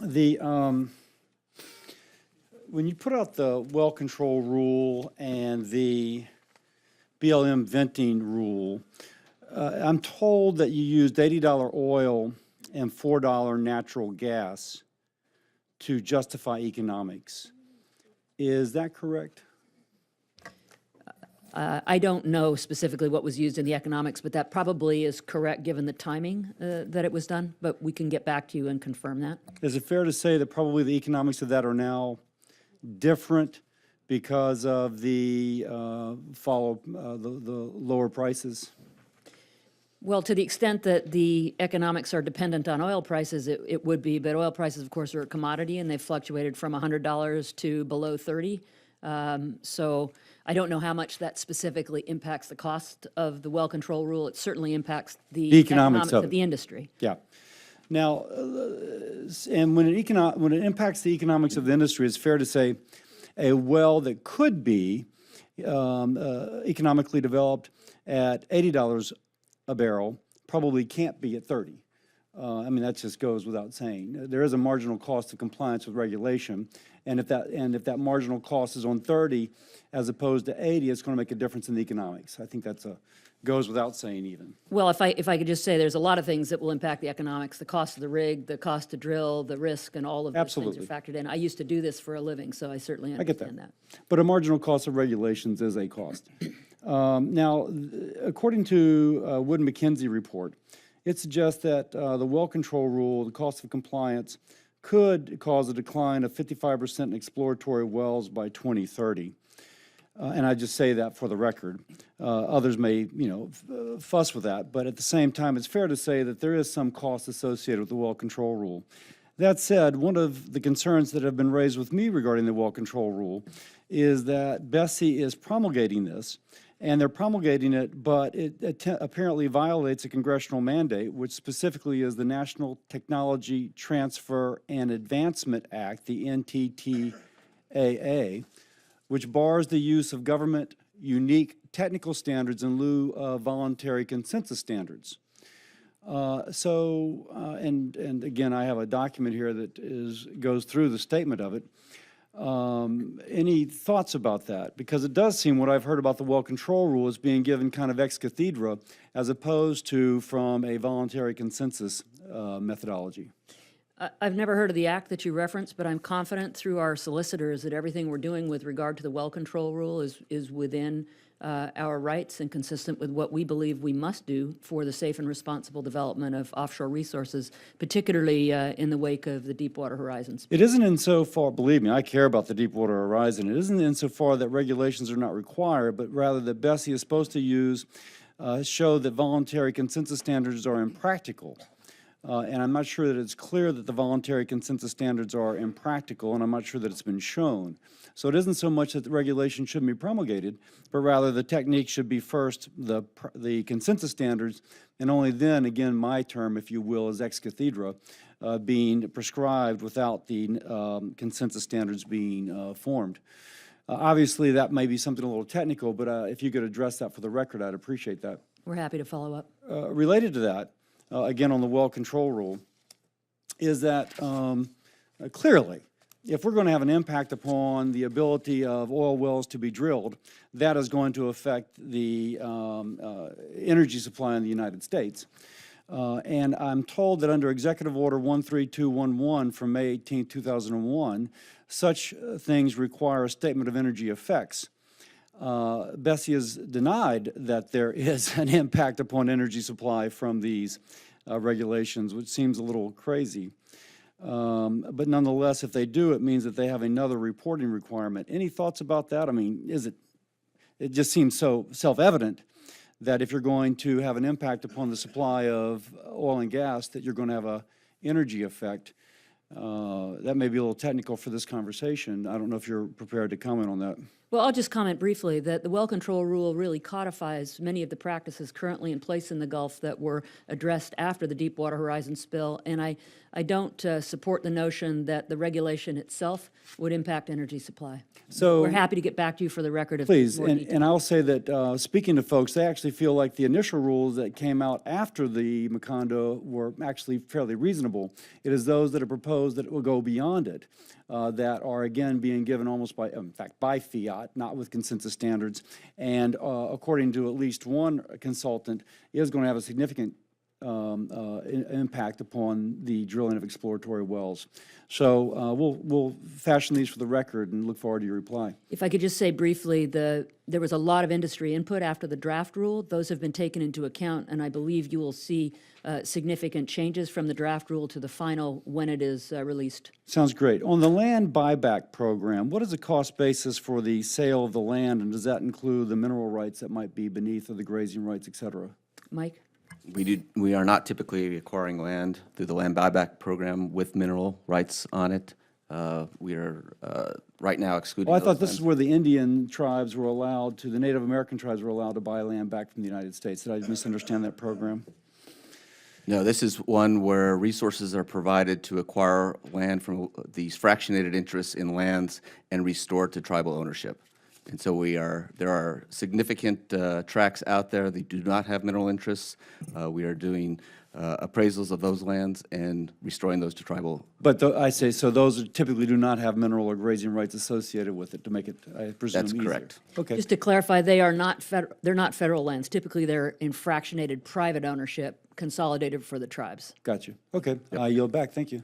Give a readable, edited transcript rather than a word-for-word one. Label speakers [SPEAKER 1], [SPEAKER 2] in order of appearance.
[SPEAKER 1] The when you put out the well control rule and the BLM venting rule, I'm told that you used $80 oil and $4 natural gas to justify economics. Is that correct?
[SPEAKER 2] I don't know specifically what was used in the economics, but that probably is correct given the timing that it was done, but we can get back to you and confirm that.
[SPEAKER 1] Is it fair to say that probably the economics of that are now different because of the the lower prices?
[SPEAKER 2] Well, to the extent that the economics are dependent on oil prices, it would be, but oil prices, of course, are a commodity, and they've fluctuated from $100 to below 30. So I don't know how much that specifically impacts the cost of the well control rule. It certainly impacts the economics of the industry.
[SPEAKER 1] Yeah. Now, and when it impacts the economics of the industry, it's fair to say a well that could be economically developed at $80 a barrel probably can't be at 30. I mean, that just goes without saying. There is a marginal cost of compliance with regulation, and if that marginal cost is on 30 as opposed to 80, it's going to make a difference in the economics. I think that's goes without saying even.
[SPEAKER 2] Well, if I could just say, there's a lot of things that will impact the economics: the cost of the rig, the cost to drill, the risk, and all of those things are factored in. I used to do this for a living, so I certainly understand that.
[SPEAKER 1] But a marginal cost of regulations is a cost. Now, according to Wood and McKenzie report, it suggests that the well control rule, the cost of compliance, could cause a decline of 55% in exploratory wells by 2030. And I just say that for the record. Others may, fuss with that, but at the same time, it's fair to say that there is some cost associated with the well control rule. That said, one of the concerns that have been raised with me regarding the well control rule is that Bessie is promulgating this, and they're promulgating it, but it apparently violates a congressional mandate, which specifically is the National Technology Transfer and Advancement Act, the NTTAA, which bars the use of government unique technical standards in lieu of voluntary consensus standards. And again, I have a document here that goes through the statement of it. Any thoughts about that? Because it does seem what I've heard about the well control rule is being given kind of ex cathedra as opposed to from a voluntary consensus methodology.
[SPEAKER 2] I've never heard of the act that you referenced, but I'm confident through our solicitors that everything we're doing with regard to the well control rule is within our rights and consistent with what we believe we must do for the safe and responsible development of offshore resources, particularly in the wake of the Deepwater Horizons.
[SPEAKER 1] It isn't insofar, believe me, I care about the Deepwater Horizon. It isn't insofar that regulations are not required, but rather that Bessie is supposed to show that voluntary consensus standards are impractical. And I'm not sure that it's clear that the voluntary consensus standards are impractical, and I'm not sure that it's been shown. So it isn't so much that the regulation shouldn't be promulgated, but rather the technique should be first the consensus standards, and only then, again, my term, if you will, is ex cathedra, being prescribed without the consensus standards being formed. Obviously, that may be something a little technical, but if you could address that for the record, I'd appreciate that.
[SPEAKER 2] We're happy to follow up.
[SPEAKER 1] Related to that, again, on the well control rule, is that clearly, if we're going to have an impact upon the ability of oil wells to be drilled, that is going to affect the energy supply in the United States. And I'm told that under Executive Order 13211 from May 18, 2001, such things require a statement of energy effects. Bessie has denied that there is an impact upon energy supply from these regulations, which seems a little crazy. But nonetheless, if they do, it means that they have another reporting requirement. Any thoughts about that? I mean, it just seems so self-evident that if you're going to have an impact upon the supply of oil and gas, that you're going to have an energy effect. That may be a little technical for this conversation. I don't know if you're prepared to comment on that.
[SPEAKER 2] Well, I'll just comment briefly that the well control rule really codifies many of the practices currently in place in the Gulf that were addressed after the Deepwater Horizon spill. And I don't support the notion that the regulation itself would impact energy supply.
[SPEAKER 1] So-
[SPEAKER 2] We're happy to get back to you for the record of
[SPEAKER 1] Please,
[SPEAKER 2] more detail.
[SPEAKER 1] and I'll say that, speaking to folks, they actually feel like the initial rules that came out after the Macondo were actually fairly reasonable. It is those that are proposed that will go beyond it, that are again being given almost by, in fact, by fiat, not with consensus standards, and according to at least one consultant, is going to have a significant impact upon the drilling of exploratory wells. So we'll fashion these for the record and look forward to your reply.
[SPEAKER 2] If I could just say briefly, there was a lot of industry input after the draft rule. Those have been taken into account, and I believe you will see significant changes from the draft rule to the final when it is released.
[SPEAKER 1] Sounds great. On the land buyback program, what is the cost basis for the sale of the land, and does that include the mineral rights that might be beneath or the grazing rights, et cetera?
[SPEAKER 2] Mike?
[SPEAKER 3] We are not typically acquiring land through the land buyback program with mineral rights on it. We are right now excluding
[SPEAKER 1] Well, I
[SPEAKER 3] those
[SPEAKER 1] thought this is
[SPEAKER 3] lands.
[SPEAKER 1] where the Indian tribes were allowed to, the Native American tribes were allowed to buy land back from the United States. Did I misunderstand that program?
[SPEAKER 3] No, this is one where resources are provided to acquire land from these fractionated interests in lands and restore to tribal ownership. And so there are significant tracts out there that do not have mineral interests. We are doing appraisals of those lands and restoring those to tribal.
[SPEAKER 1] But I say, so those typically do not have mineral or grazing rights associated with it to make it, I presume,
[SPEAKER 3] That's
[SPEAKER 1] easier.
[SPEAKER 3] correct.
[SPEAKER 1] Okay.
[SPEAKER 2] Just to clarify, they're not federal lands. Typically, they're in fractionated private ownership, consolidated for the tribes.
[SPEAKER 1] Got you. Okay. I yield back. Thank you.